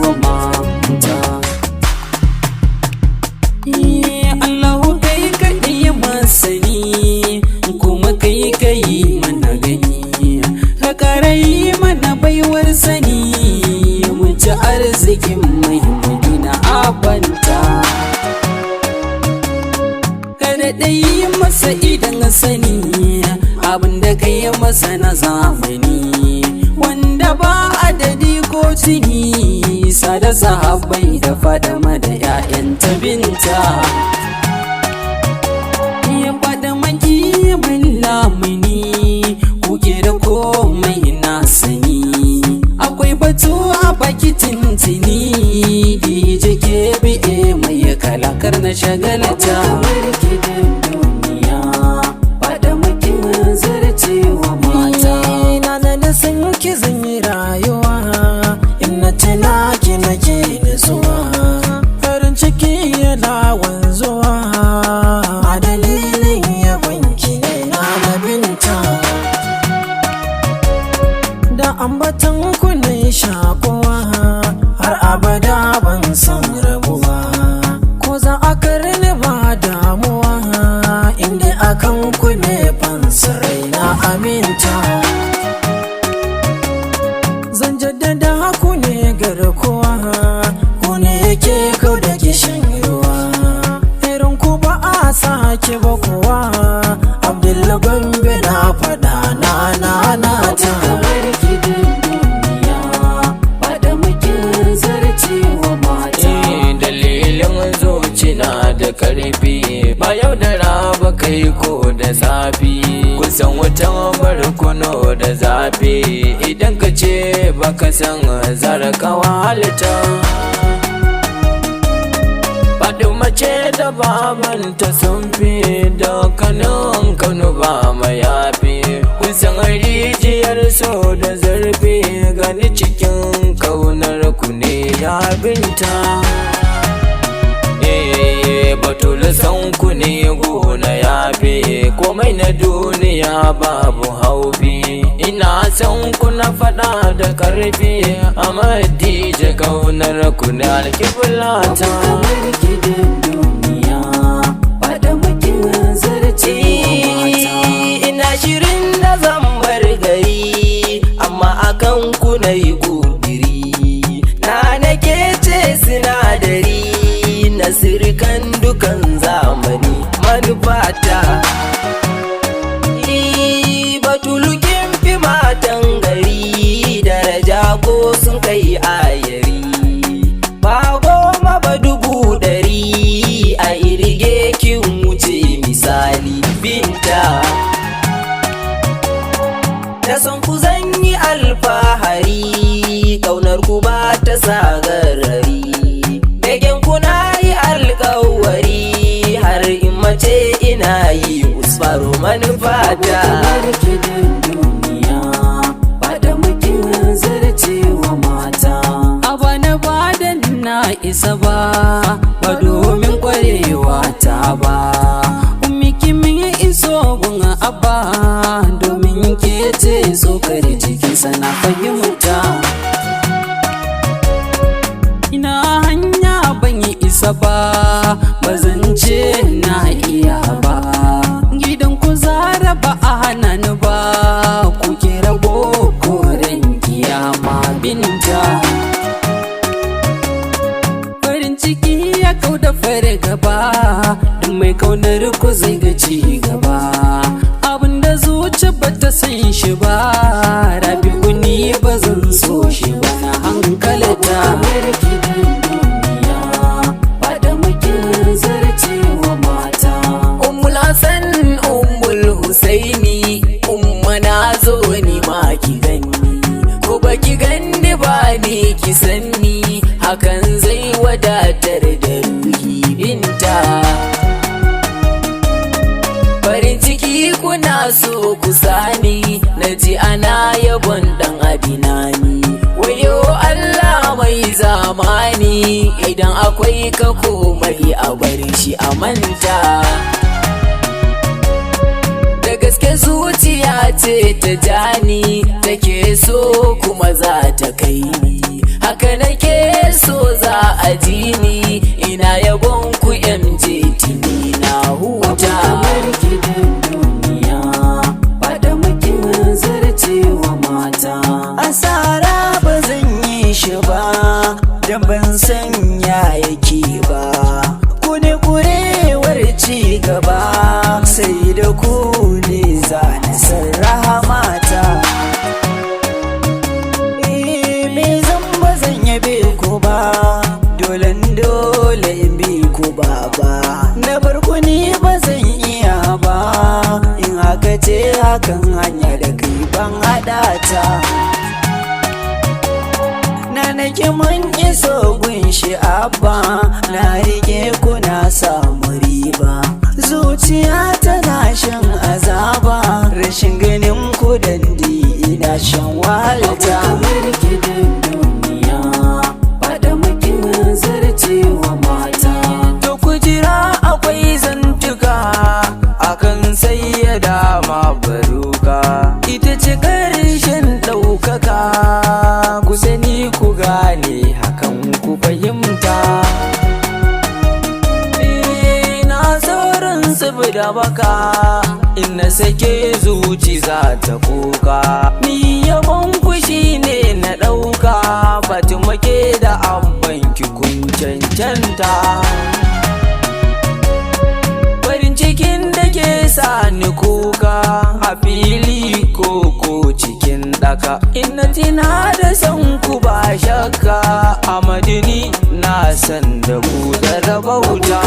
wa mata. Allahu kai kaɗai masani kuma kai mana gani, ka ƙara yi mana baiwar sani mu ci arzikin mai madina abanta. Kada ɗai masa idan sani abinda kai masa na zamani, wanda ba adadi ko tuni, sada sahabbai da Fadama da 'ya'yanta binta. Ya Fadama ki min lamuni, kuke da komai na sani, akwai batu a baki tintini, dije ke bi'e mai kalakar na shagalata. Farin ciki yana wanzuwa a dalilin yabanki ne na binta, da ambatan ku ne shakuwa har abada ban san rabuwa, ko za a karni ba damuwa inda akan ku ne fansarai na aminta. Zan jaddada ku ne garkuwa, ku ne yake kau da kishin ruwa, irin ku ba a sake ba kuwa. Abdullahi Gombe na faɗa na ta. Dalilin zuci na da karfi, ba yau da raba kai ko da zafi, kusan wutan barkono da zafi, idan ka ce baka san zarakawa halitta. Mace da babanta sun fi da kanon kanu ba mayafi, kusan rijiyar so da zarfi, gani cikin kaunar ku ne ya binta. Batulu san ku ne gona yafi, komai na duniya babu haufi, ina san ku na faɗa da ƙarfi, amma dije kaunar ku ne alkiblata. Ina shirin da zan bar gari, amma akan ku na yi ƙudiri, na nake ce sinadari na sirkan dukan zamani manufata. Batulu kin fi matan gari daraja ko sun kai ayari, ba goma ba dubu ɗari a irge kin wuce misali binta. Da son ku zan yi alfahari, ƙaunar ku ba ta sagarari, begen ku na yi alƙawari, har in mace ina yi usfaro manufata. Isa ba domin kwarewa ta ba, umiki min iso gun abba, domin ke ce tsokar cikin sana fahimta. Ina hanya ban yi isa ba, bazan ce na iya ba, gidan ku zara ba a hana ni ba, kuke rabo koren kiyama binta. Ciki ya kau da fare gaba, duk mai kaunar ku zai ga ci gaba, abinda zuci bata san shi ba, Rabi'u ni ba zan so shi ba na hankalata. Ummul Hassan Ummul Husaini, umma na zo ni ma ki gani, ko baki gani ba ni ki sanni, hakan zai wadatar da ruhi binta. Farin ciki kuna so ku sani, na ji ana yabon dan abinani, wayo Allah mai zamani, idan akwai ka komai a bar shi a manta. Da gaske zuciya ce ta jani, take so kuma za ta kai ni, haka nake ajini ina yabon ku MJ tini na huta asara ba zan yi shi ba dan ban san ya yake ba ku ne kurewar ci gaba sai da ku ne za na san rahamata me zan ba zan yabe ku ba dole in bi ku ba na bar ku ni ba zan iya ba in haka ce hakan hanya da kai ban haɗa ta na nake mun iso gunshi abba na rike ku na samu riba zuciya tana shan azaba rashin ganin ku dandi ina shan wahalta to ku jira akwai zantuka akan sayyada mabaruka ita ce ƙarshen ɗaukaka ku sani ku gane hakan ku fahimta na sauran da baka in na sake zuci za ta kuka ni yabon ku shine na ɗauka Fatima ke da abban ki kun cancanta farin cikin da ke sa ni kuka a fili ko cikin daka ina tina da san ku ba shakka a madini na san da ku da rabauta